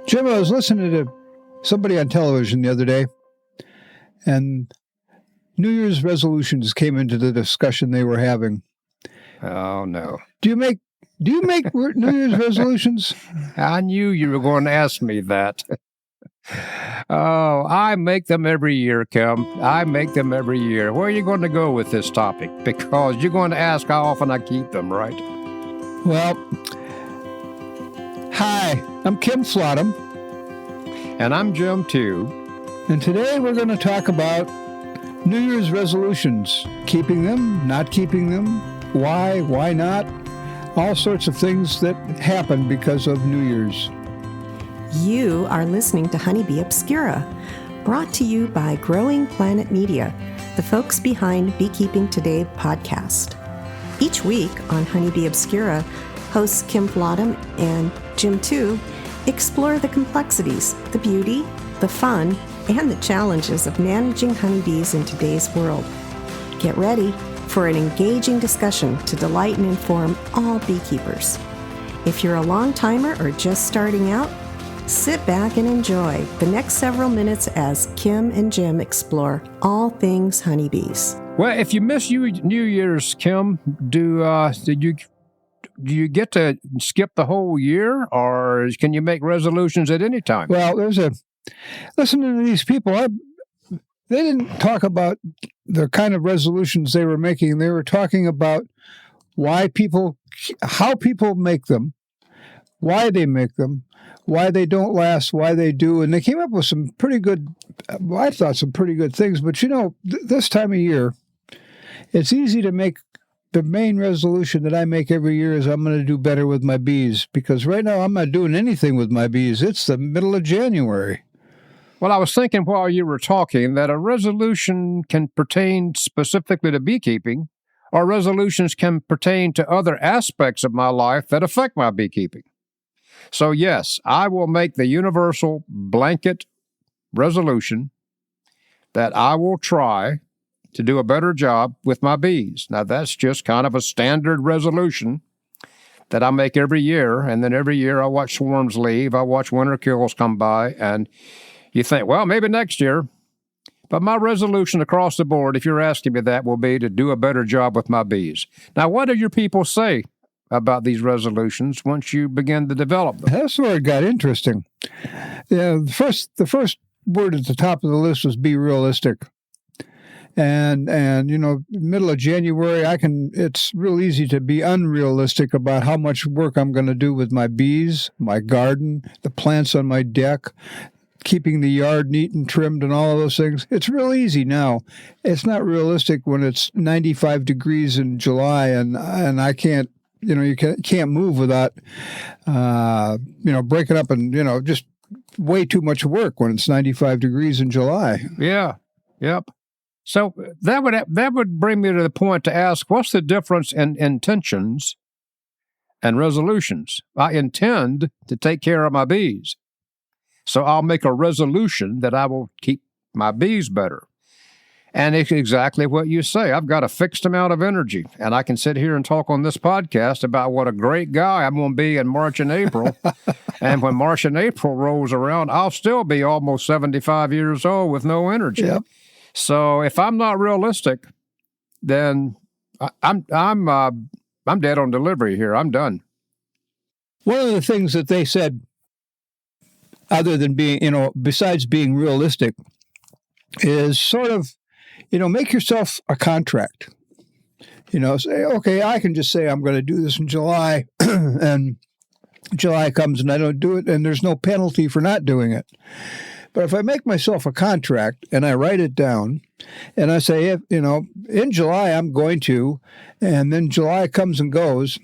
Jim, I was listening to somebody on television the other day, and New Year's resolutions came into the discussion they were having. Oh, no. Do you make New Year's resolutions? I knew you were going to ask me that. Oh, I make them every year, Kim. I make them every year. Where are you going to go with this topic? Because you're going to ask how often I keep them, right? Well, hi, I'm Kim Flottam. And I'm Jim, too. And today we're going to talk about New Year's resolutions. Keeping them, not keeping them, why not? All sorts of things that happen because of New Year's. You are listening to Honeybee Obscura, brought to you by Growing Planet Media, the folks behind Beekeeping Today podcast. Each week on Honeybee Obscura, hosts Kim Flottam and Jim too explore the complexities, the beauty, the fun, and the challenges of managing honeybees in today's world. Get ready for an engaging discussion to delight and inform all beekeepers. If you're a long-timer or just starting out, sit back and enjoy the next several minutes as Kim and Jim explore all things honeybees. Well, if you miss New Year's, Kim, do you get to skip the whole year, or can you make resolutions at any time? Well, listening to these people, they didn't talk about the kind of resolutions they were making. They were talking about how people make them, why they make them, why they don't last, why they do. And they came up with some pretty good, I thought some pretty good things. But this time of year, it's easy to make. The main resolution that I make every year is I'm going to do better with my bees, because right now I'm not doing anything with my bees. It's the middle of January. Well, I was thinking while you were talking that a resolution can pertain specifically to beekeeping, or resolutions can pertain to other aspects of my life that affect my beekeeping. So yes, I will make the universal blanket resolution that I will try to do a better job with my bees. Now, that's just kind of a standard resolution that I make every year, and then every year I watch swarms leave, I watch winter kills come by, and you think, well, maybe next year. But my resolution across the board, if you're asking me that, will be to do a better job with my bees. Now, what do your people say about these resolutions once you begin to develop them? That's where it got interesting. Yeah, the first word at the top of the list was be realistic. And middle of January, it's real easy to be unrealistic about how much work I'm going to do with my bees, my garden, the plants on my deck, keeping the yard neat and trimmed and all of those things. It's real easy now. It's not realistic when it's 95 degrees in July and I can't, you can't move without, breaking up and, just way too much work when it's 95 degrees in July. Yeah. Yep. So that would bring me to the point to ask, what's the difference in intentions and resolutions? I intend to take care of my bees, so I'll make a resolution that I will keep my bees better. And it's exactly what you say. I've got a fixed amount of energy, and I can sit here and talk on this podcast about what a great guy I'm going to be in March and April. And when March and April rolls around, I'll still be almost 75 years old with no energy. Yep. So if I'm not realistic, then I'm dead on delivery here. I'm done. One of the things that they said, other than being, besides being realistic, is sort of, make yourself a contract. Say, okay, I can just say I'm going to do this in July, and July comes and I don't do it, and there's no penalty for not doing it. But if I make myself a contract and I write it down and I say, in July I'm going to, and then July comes and goes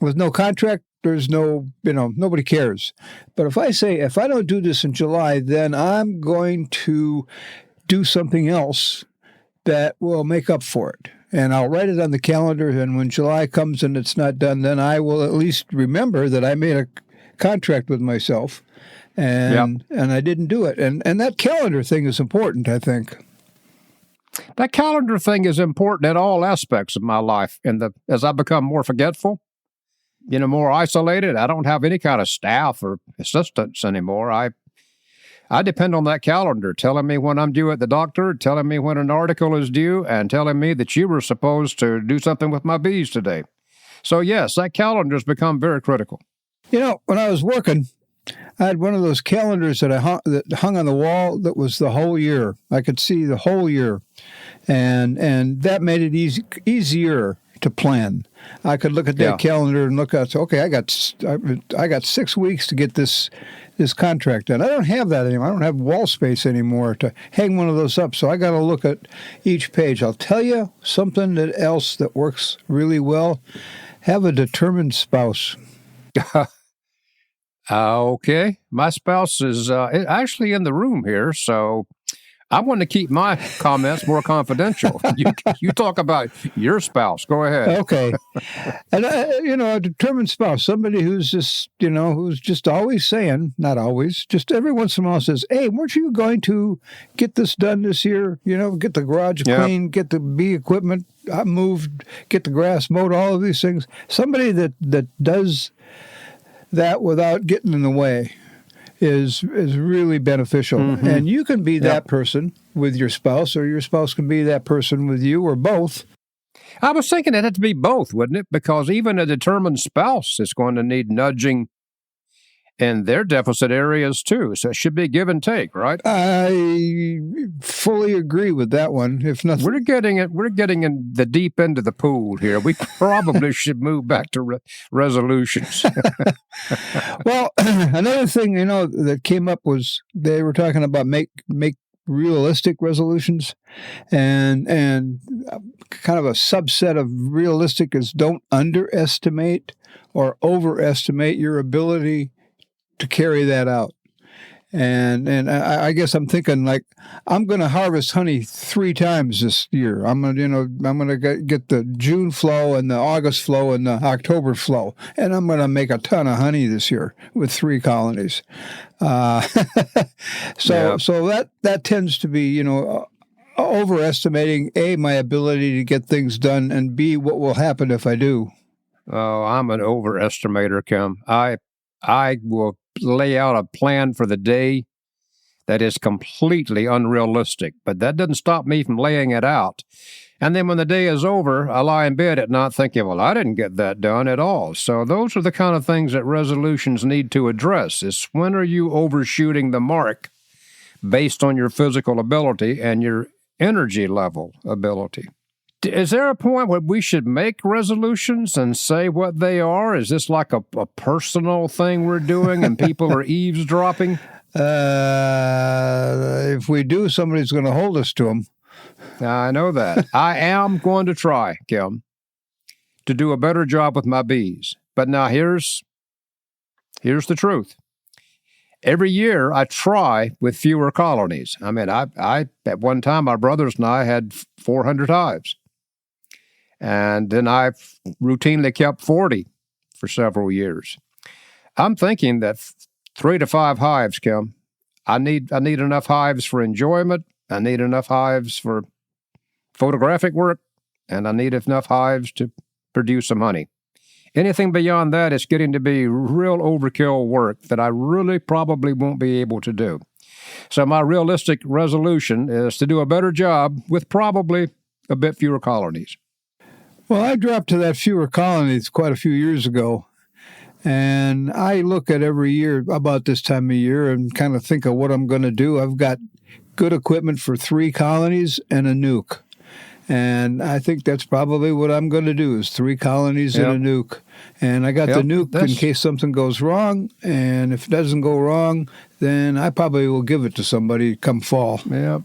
with no contract, there's nobody cares. But if I say, if I don't do this in July, then I'm going to do something else that will make up for it. And I'll write it on the calendar, and when July comes and it's not done, then I will at least remember that I made a contract with myself. And I didn't do it. And that calendar thing is important, I think. That calendar thing is important in all aspects of my life. As I become more forgetful, more isolated. I don't have any kind of staff or assistants anymore. I depend on that calendar telling me when I'm due at the doctor, telling me when an article is due, and telling me that you were supposed to do something with my bees today. So, yes, that calendar's become very critical. When I was working, I had one of those calendars that hung on the wall that was the whole year. I could see the whole year, and that made it easier to plan. I could look at that calendar and look at, okay, I got 6 weeks to get this contract done. I don't have that anymore. I don't have wall space anymore to hang one of those up. So I got to look at each page. I'll tell you something else that works really well. Have a determined spouse. Okay. My spouse is actually in the room here, so I want to keep my comments more confidential. You talk about your spouse. Go ahead. Okay. And, a determined spouse, somebody who's just always saying, not always, just every once in a while says, hey, weren't you going to get this done this year? Get the garage clean, get the bee equipment moved, get the grass mowed, all of these things. Somebody that does that without getting in the way is really beneficial. Mm-hmm. And you can be that person with your spouse, or your spouse can be that person with you, or both. I was thinking it had to be both, wouldn't it? Because even a determined spouse is going to need nudging in their deficit areas too. So it should be give and take, right? I fully agree with that one. If nothing, we're getting in the deep end of the pool here. We probably should move back to resolutions. Well, another thing that came up was they were talking about make realistic resolutions, and kind of a subset of realistic is don't underestimate or overestimate your ability to carry that out. And I guess I'm thinking, like, I'm going to harvest honey 3 times this year. I'm going to get the June flow and the August flow and the October flow, and I'm going to make a ton of honey this year with 3 colonies. So that tends to be overestimating my ability to get things done, and B, what will happen if I do. Oh, I'm an overestimator, Kim. I will lay out a plan for the day that is completely unrealistic, but that doesn't stop me from laying it out. And then when the day is over, I lie in bed at night thinking, well, I didn't get that done at all. So those are the kind of things that resolutions need to address, is when are you overshooting the mark based on your physical ability and your energy level ability. Is there a point where we should make resolutions and say what they are? Is this like a personal thing we're doing and people are eavesdropping? If we do, somebody's going to hold us to them. I know that. I am going to try, Kim, to do a better job with my bees. But now here's the truth. Every year I try with fewer colonies. I mean, I at one time, my brothers and I had 400 hives. And then I routinely kept 40 for several years. I'm thinking that 3 to 5 hives, Kim. I need enough hives for enjoyment. I need enough hives for photographic work, and I need enough hives to produce some honey. Anything beyond that is getting to be real overkill work that I really probably won't be able to do. So my realistic resolution is to do a better job with probably a bit fewer colonies. Well, I dropped to that fewer colonies quite a few years ago, and I look at every year about this time of year and kind of think of what I'm going to do. I've got good equipment for 3 colonies and a nuke, and I think that's probably what I'm going to do is 3 colonies and a nuke. And I got the nuke in case something goes wrong, and if it doesn't go wrong, then I probably will give it to somebody come fall. Yep.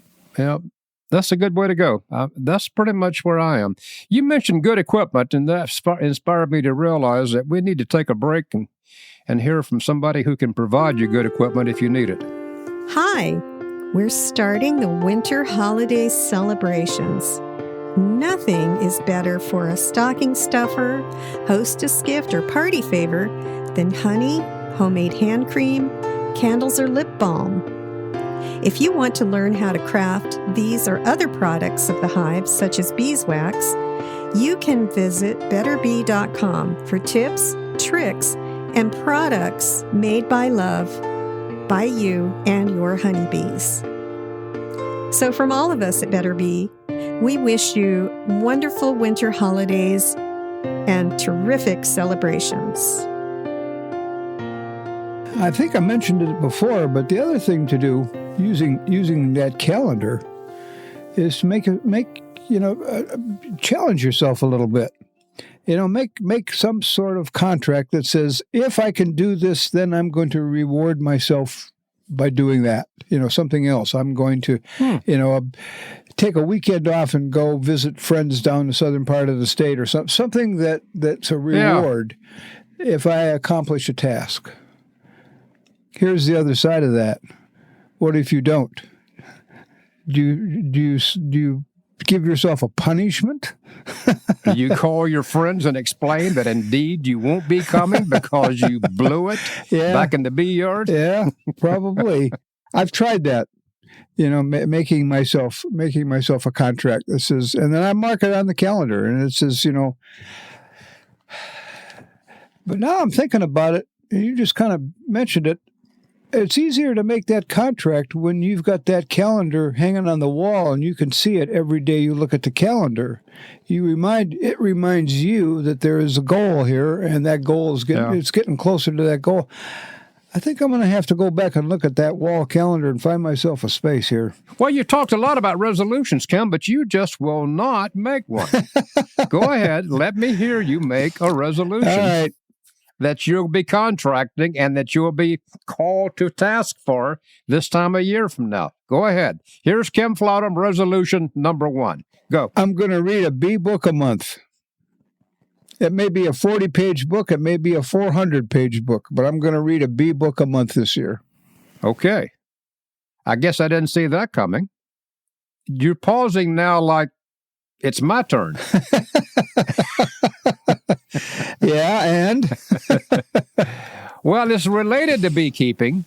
That's a good way to go. That's pretty much where I am. You mentioned good equipment, and that inspired me to realize that we need to take a break and hear from somebody who can provide you good equipment if you need it. Hi, we're starting the winter holiday celebrations. Nothing is better for a stocking stuffer, hostess gift, or party favor than honey, homemade hand cream, candles, or lip balm. If you want to learn how to craft these or other products of the hive, such as beeswax, you can visit betterbee.com for tips, tricks, and products made by love, by you and your honeybees. So from all of us at Better Bee, we wish you wonderful winter holidays and terrific celebrations. I think I mentioned it before, but the other thing to do using that calendar is challenge yourself a little bit. Make some sort of contract that says, if I can do this, then I'm going to reward myself by doing that. Something else. I'm going to, take a weekend off and go visit friends down the southern part of the state, or something that's a reward if I accomplish a task. Here's the other side of that. What if you don't? Do you give yourself a punishment? You call your friends and explain that indeed you won't be coming because you blew it back in the bee yard? Yeah, probably. I've tried that. Making myself a contract that says, and then I mark it on the calendar, and it says, But now I'm thinking about it, and you just kind of mentioned it. It's easier to make that contract when you've got that calendar hanging on the wall and you can see it every day you look at the calendar. It reminds you that there is a goal here, and that goal is getting closer to that goal. I think I'm going to have to go back and look at that wall calendar and find myself a space here. Well, you talked a lot about resolutions, Kim, but you just will not make one. Go ahead. Let me hear you make a resolution. All right. That you'll be contracting and that you'll be called to task for this time of year from now. Go ahead. Here's Kim Flaugham, resolution number 1. Go. I'm going to read a bee book a month. It may be a 40-page book. It may be a 400-page book, but I'm going to read a bee book a month this year. Okay. I guess I didn't see that coming. You're pausing now like it's my turn. Yeah, and? Well, it's related to beekeeping.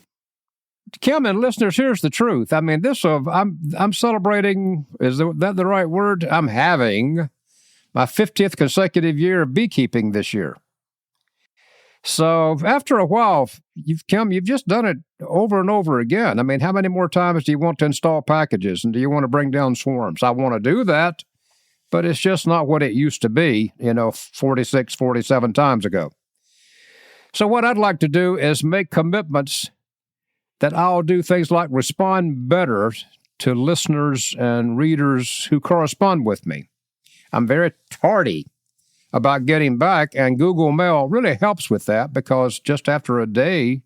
Kim and listeners, here's the truth. I mean, I'm celebrating, is that the right word? I'm having my 50th consecutive year of beekeeping this year. So after a while, you've just done it over and over again. I mean, how many more times do you want to install packages, and do you want to bring down swarms? I want to do that, but it's just not what it used to be, 46, 47 times ago. So what I'd like to do is make commitments that I'll do things like respond better to listeners and readers who correspond with me. I'm very tardy about getting back, and Google Mail really helps with that, because just after a day,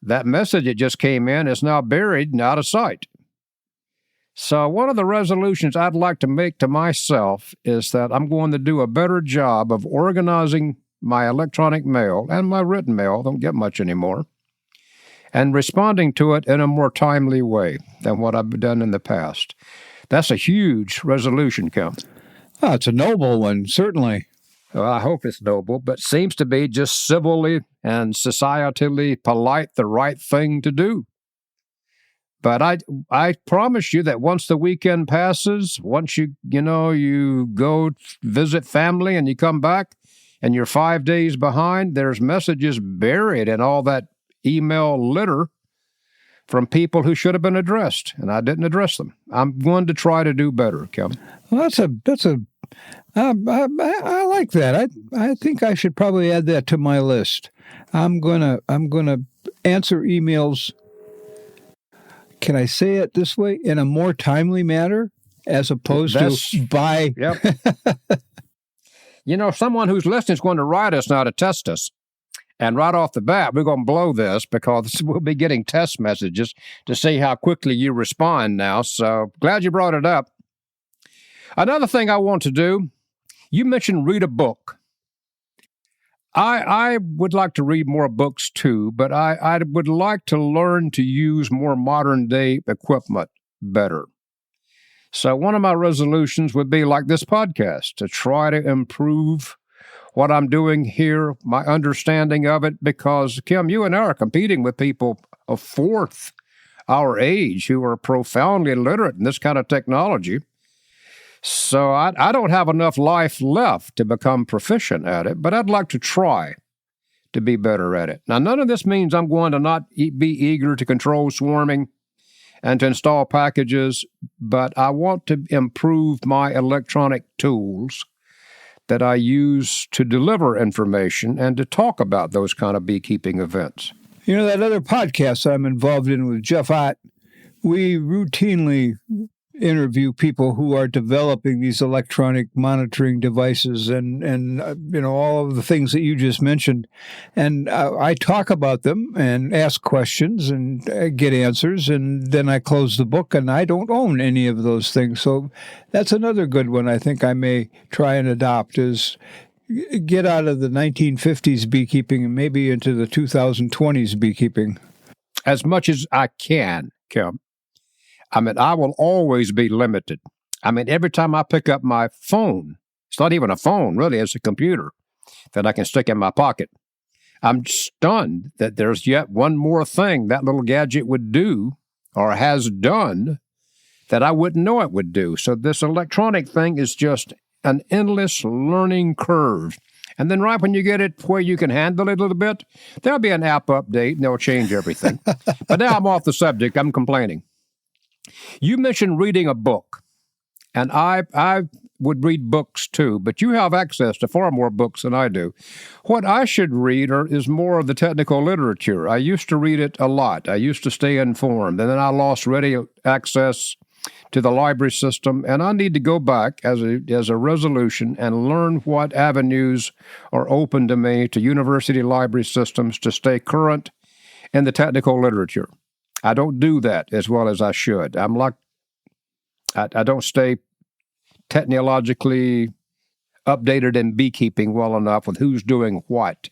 that message that just came in is now buried and out of sight. So one of the resolutions I'd like to make to myself is that I'm going to do a better job of organizing my electronic mail and my written mail, don't get much anymore, and responding to it in a more timely way than what I've done in the past. That's a huge resolution, Kim. Oh, it's a noble one, certainly. Well, I hope it's noble, but seems to be just civilly and societally polite the right thing to do. But I promise you that once the weekend passes, once you go visit family and you come back and you're 5 days behind, there's messages buried in all that email litter from people who should have been addressed, and I didn't address them. I'm going to try to do better, Kim. Well, I like that. I think I should probably add that to my list. I'm gonna answer emails. Can I say it this way? In a more timely manner, as opposed to by. Yep. Someone who's listening is going to write us now to test us. And right off the bat, we're going to blow this, because we'll be getting test messages to see how quickly you respond now. So glad you brought it up. Another thing I want to do, you mentioned read a book. I would like to read more books too, but I would like to learn to use more modern day equipment better. So one of my resolutions would be like this podcast, to try to improve what I'm doing here, my understanding of it, because, Kim, you and I are competing with people of fourth our age who are profoundly literate in this kind of technology. So I don't have enough life left to become proficient at it, but I'd like to try. to be better at it. Now, none of this means I'm going to not be eager to control swarming and to install packages, but I want to improve my electronic tools that I use to deliver information and to talk about those kind of beekeeping events. You know, that other podcast I'm involved in with Jeff Ott, we routinely interview people who are developing these electronic monitoring devices and you know, all of the things that you just mentioned. And I talk about them and ask questions and get answers, and then I close the book, and I don't own any of those things. So that's another good one I think I may try and adopt, is get out of the 1950s beekeeping and maybe into the 2020s beekeeping. As much as I can, Kim. I mean, I will always be limited. I mean, every time I pick up my phone, it's not even a phone, really, it's a computer that I can stick in my pocket. I'm stunned that there's yet one more thing that little gadget would do or has done that I wouldn't know it would do. So this electronic thing is just an endless learning curve. And then right when you get it where you can handle it a little bit, there'll be an app update and they'll change everything. But now I'm off the subject. I'm complaining. You mentioned reading a book, and I would read books too, but you have access to far more books than I do. What I should read is more of the technical literature. I used to read it a lot. I used to stay informed, and then I lost ready access to the library system, and I need to go back as a resolution and learn what avenues are open to me to university library systems to stay current in the technical literature. I don't do that as well as I should. I don't stay technologically updated in beekeeping well enough with who's doing what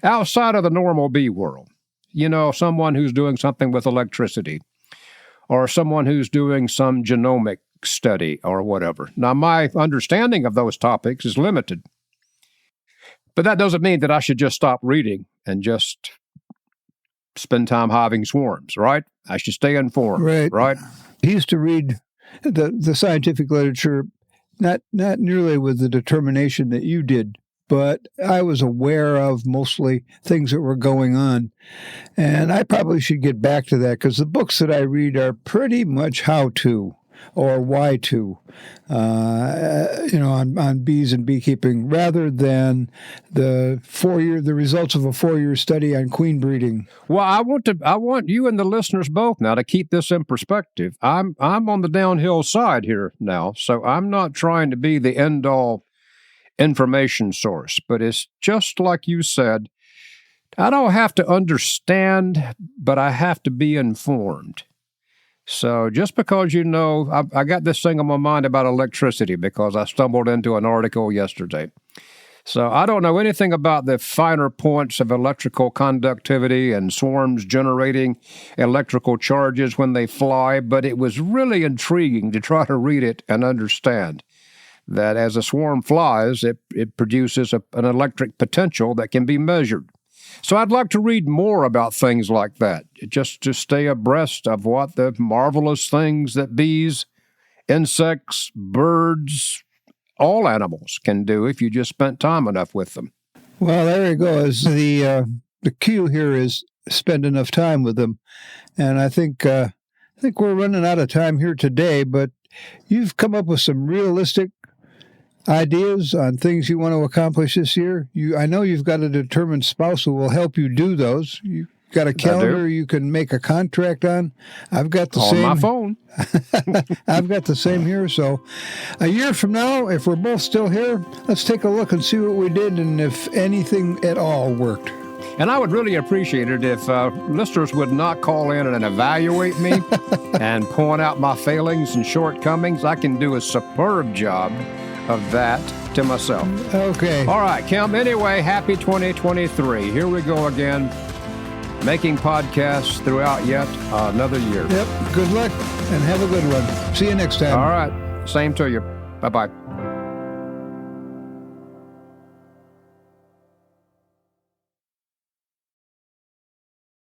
outside of the normal bee world. You know, someone who's doing something with electricity or someone who's doing some genomic study or whatever. Now, my understanding of those topics is limited, but that doesn't mean that I should just stop reading and just spend time hiving swarms, right? I should stay informed, right? He used to read the scientific literature, not nearly with the determination that you did, but I was aware of mostly things that were going on. And I probably should get back to that, because the books that I read are pretty much how-to or why-to, on bees and beekeeping, rather than the results of a 4-year study on queen breeding. Well, I want you and the listeners both now to keep this in perspective. I'm on the downhill side here now, so I'm not trying to be the end-all information source, but it's just like you said, I don't have to understand, but I have to be informed. So just because I got this thing on my mind about electricity because I stumbled into an article yesterday. So I don't know anything about the finer points of electrical conductivity and swarms generating electrical charges when they fly, but it was really intriguing to try to read it and understand that as a swarm flies, it produces an electric potential that can be measured. So I'd like to read more about things like that, just to stay abreast of what the marvelous things that bees, insects, birds, all animals can do if you just spent time enough with them. Well, there you go. The cue here is spend enough time with them. And I think we're running out of time here today, but you've come up with some realistic ideas on things you want to accomplish this year. I know you've got a determined spouse who will help you do those. You got a calendar you can make a contract on. I've got the same on my phone. I've got the same here. So a year from now, if we're both still here, let's take a look and see what we did and if anything at all worked. And I would really appreciate it if listeners would not call in and evaluate me and point out my failings and shortcomings. I can do a superb job of that to myself. Okay. All right, Kim. Anyway, happy 2023. Here we go again, making podcasts throughout yet another year. Yep. Good luck and have a good one. See you next time. All right. Same to you. Bye-bye.